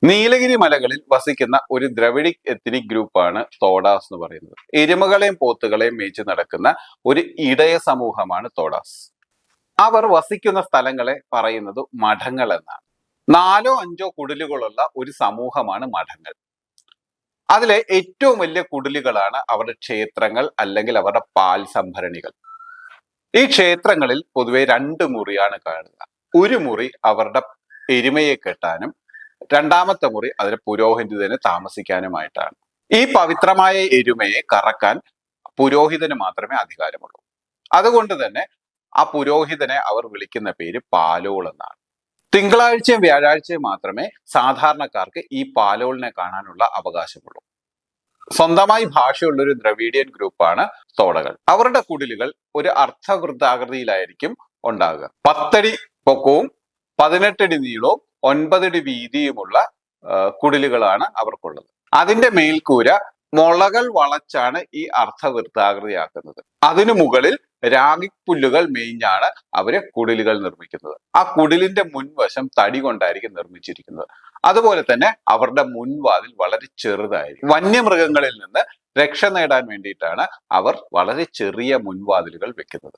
നീലഗിരി മലകളിൽ വസിക്കുന്ന ഒരു ദ്രവിഡിക് എത്നിക് ഗ്രൂപ്പാണ് തോഡാസ് എന്ന് പറയുന്നത്. എരുമകളെയും പോത്തുകളെയും മേച്ച് നടക്കുന്ന ഒരു ഇടയ സമൂഹമാണ് തോഡാസ്. അവർ വസിക്കുന്ന സ്ഥലങ്ങളെ പറയുന്നത് മഠങ്ങൾ എന്നാണ്. 4-5 കുടിലുകളുള്ള ഒരു സമൂഹമാണ് മഠങ്ങൾ. അതിലെ ഏറ്റവും വലിയ കുടിലുകളാണ് അവരുടെ ക്ഷേത്രങ്ങൾ അല്ലെങ്കിൽ അവരുടെ പാൽ സംഭരണികൾ. ഈ ക്ഷേത്രങ്ങളിൽ പൊതുവെ 2 മുറിയാണ് കാണുക. ഒരു മുറി അവരുടെ എരുമയെ കെട്ടാനും രണ്ടാമത്തെ മുറി അതിലെ പുരോഹിതന് താമസിക്കാനുമായിട്ടാണ്. ഈ പവിത്രമായ എരുമയെ കറക്കാൻ പുരോഹിതന് മാത്രമേ അധികാരമുള്ളൂ. അതുകൊണ്ട് തന്നെ ആ പുരോഹിതനെ അവർ വിളിക്കുന്ന പേര് പാലോൾ എന്നാണ്. തിങ്കളാഴ്ചയും വ്യാഴാഴ്ചയും മാത്രമേ സാധാരണക്കാർക്ക് ഈ പാലോളിനെ കാണാനുള്ള അവകാശമുള്ളൂ. സ്വന്തമായി ഭാഷയുള്ള ഒരു ദ്രവീഡിയൻ ഗ്രൂപ്പാണ് തോടകൾ. അവരുടെ കുടിലുകൾ ഒരു അർദ്ധവൃത്താകൃതിയിലായിരിക്കും ഉണ്ടാകുക. 10 അടി പൊക്കവും 18 അടി നീളവും 9 അടി വീതിയുമുള്ള കുടിലുകളാണ് അവർക്കുള്ളത്. അതിന്റെ മേൽക്കൂര മുളകൾ വളച്ചാണ് ഈ അർദ്ധവൃത്താകൃതിയാക്കുന്നത്. അതിനു മുകളിൽ രാഗിപ്പുല്ലുകൾ മേഞ്ഞാണ് അവര് കുടിലുകൾ നിർമ്മിക്കുന്നത്. ആ കുടിലിന്റെ മുൻവശം തടി കൊണ്ടായിരിക്കും നിർമ്മിച്ചിരിക്കുന്നത്. അതുപോലെ തന്നെ അവരുടെ മുൻവാതിൽ വളരെ ചെറുതായിരിക്കും. വന്യമൃഗങ്ങളിൽ നിന്ന് രക്ഷ നേടാൻ വേണ്ടിയിട്ടാണ് അവർ വളരെ ചെറിയ മുൻവാതിലുകൾ വെക്കുന്നത്.